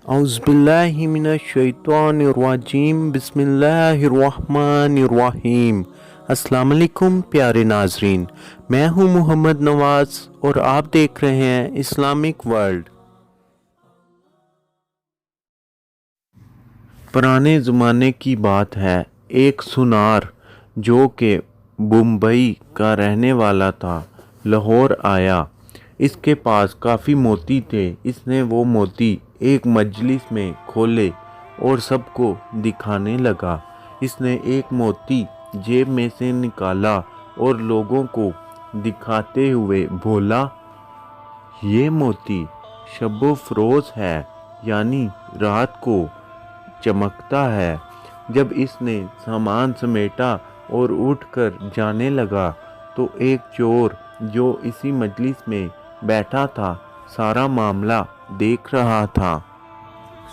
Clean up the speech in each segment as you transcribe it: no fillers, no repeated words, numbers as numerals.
اعوذ باللہ من الشیطان الرجیم، بسم اللہ الرحمن الرحیم۔ السلام علیکم پیارے ناظرین، میں ہوں محمد نواز اور آپ دیکھ رہے ہیں اسلامک ورلڈ۔ پرانے زمانے کی بات ہے، ایک سونار جو کہ بمبئی کا رہنے والا تھا لاہور آیا۔ اس کے پاس کافی موتی تھے۔ اس نے وہ موتی ایک مجلس میں کھولے اور سب کو دکھانے لگا۔ اس نے ایک موتی جیب میں سے نکالا اور لوگوں کو دکھاتے ہوئے بولا، یہ موتی شب و فروز ہے، یعنی رات کو چمکتا ہے۔ جب اس نے سامان سمیٹا اور اٹھ کر جانے لگا تو ایک چور جو اسی مجلس میں بیٹھا تھا سارا معاملہ دیکھ رہا تھا۔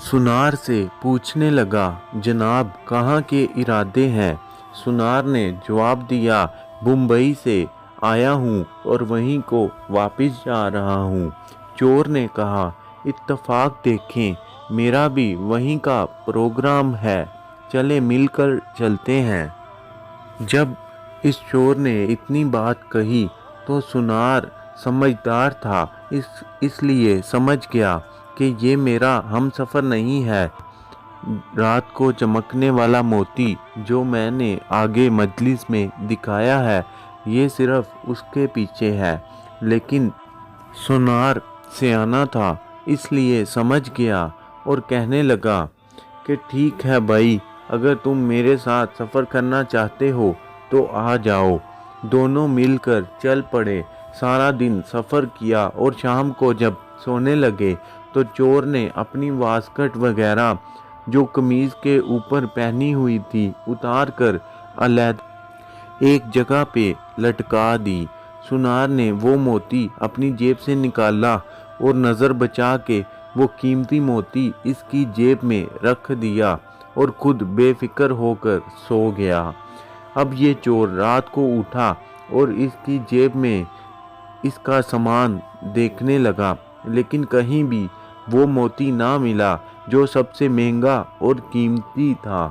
سونار سے پوچھنے لگا، جناب کہاں کے ارادے ہیں؟ سونار نے جواب دیا، بمبئی سے آیا ہوں اور وہیں کو واپس جا رہا ہوں۔ چور نے کہا، اتفاق دیکھیں میرا بھی وہیں کا پروگرام ہے، چلے مل کر چلتے ہیں۔ جب اس چور نے اتنی بات کہی تو سونار سمجھدار تھا، اس لیے سمجھ گیا کہ یہ میرا ہم سفر نہیں ہے۔ رات کو چمکنے والا موتی جو میں نے آگے مجلس میں دکھایا ہے یہ صرف اس کے پیچھے ہے۔ لیکن سونار سیانا تھا، اس لیے سمجھ گیا اور کہنے لگا کہ ٹھیک ہے بھائی، اگر تم میرے ساتھ سفر کرنا چاہتے ہو تو آ جاؤ۔ دونوں مل کر چل پڑے۔ سارا دن سفر کیا اور شام کو جب سونے لگے تو چور نے اپنی واسکٹ وغیرہ جو قمیض کے اوپر پہنی ہوئی تھی اتار کر علیحدہ ایک جگہ پہ لٹکا دی۔ سونار نے وہ موتی اپنی جیب سے نکالا اور نظر بچا کے وہ قیمتی موتی اس کی جیب میں رکھ دیا اور خود بے فکر ہو کر سو گیا۔ اب یہ چور رات کو اٹھا اور اس کی جیب میں اس کا سامان دیکھنے لگا، لیکن کہیں بھی وہ موتی نہ ملا جو سب سے مہنگا اور قیمتی تھا۔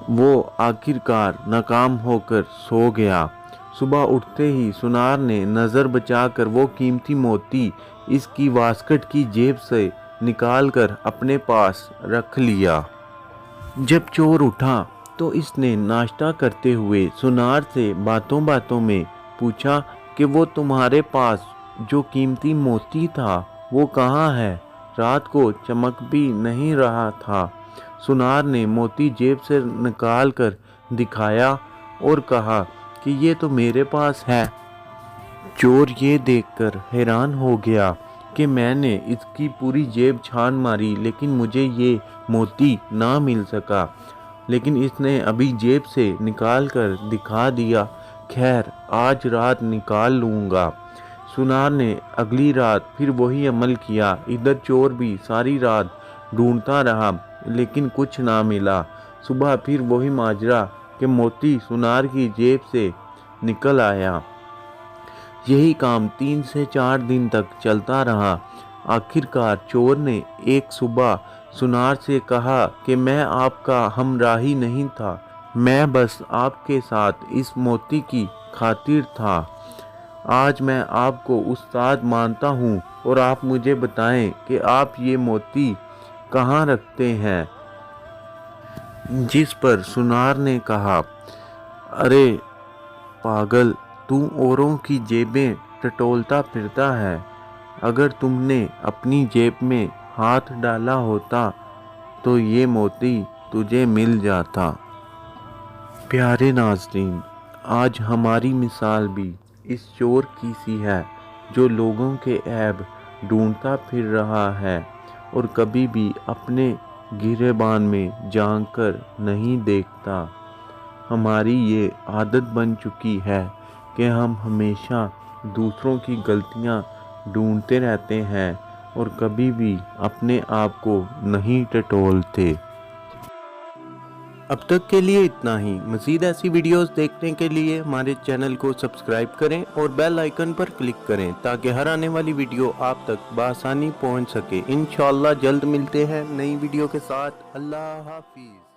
وہ آخرکار ناکام ہو کر سو گیا۔ صبح اٹھتے ہی سونار نے نظر بچا کر وہ قیمتی موتی اس کی واسکٹ کی جیب سے نکال کر اپنے پاس رکھ لیا۔ جب چور اٹھا تو اس نے ناشتہ کرتے ہوئے سونار سے باتوں باتوں میں پوچھا کہ وہ تمہارے پاس جو قیمتی موتی تھا وہ کہاں ہے؟ رات کو چمک بھی نہیں رہا تھا۔ سونار نے موتی جیب سے نکال کر دکھایا اور کہا کہ یہ تو میرے پاس ہے۔ چور یہ دیکھ کر حیران ہو گیا کہ میں نے اس کی پوری جیب چھان ماری لیکن مجھے یہ موتی نہ مل سکا، لیکن اس نے ابھی جیب سے نکال کر دکھا دیا، خیر آج رات نکال لوں گا۔ سونار نے اگلی رات پھر وہی عمل کیا۔ ادھر چور بھی ساری رات ڈھونڈتا رہا لیکن کچھ نہ ملا۔ صبح پھر وہی ماجرا کہ موتی سونار کی جیب سے نکل آیا۔ یہی کام 3 سے 4 دن تک چلتا رہا۔ آخرکار چور نے ایک صبح سونار سے کہا کہ میں آپ کا ہمراہی نہیں تھا، میں بس آپ کے ساتھ اس موتی کی خاطر تھا۔ آج میں آپ کو استاد مانتا ہوں اور آپ مجھے بتائیں کہ آپ یہ موتی کہاں رکھتے ہیں؟ جس پر سونار نے کہا، ارے پاگل، تو اوروں کی جیبیں ٹٹولتا پھرتا ہے، اگر تم نے اپنی جیب میں ہاتھ ڈالا ہوتا تو یہ موتی تجھے مل جاتا۔ پیارے ناظرین، آج ہماری مثال بھی اس چور کی سی ہے جو لوگوں کے عیب ڈھونڈتا پھر رہا ہے اور کبھی بھی اپنے گریبان میں جھانک کر نہیں دیکھتا۔ ہماری یہ عادت بن چکی ہے کہ ہم ہمیشہ دوسروں کی غلطیاں ڈھونڈتے رہتے ہیں اور کبھی بھی اپنے آپ کو نہیں ٹٹولتے۔ اب تک کے لیے اتنا ہی۔ مزید ایسی ویڈیوز دیکھنے کے لیے ہمارے چینل کو سبسکرائب کریں اور بیل آئیکن پر کلک کریں تاکہ ہر آنے والی ویڈیو آپ تک بآسانی پہنچ سکے۔ انشاءاللہ جلد ملتے ہیں نئی ویڈیو کے ساتھ۔ اللہ حافظ۔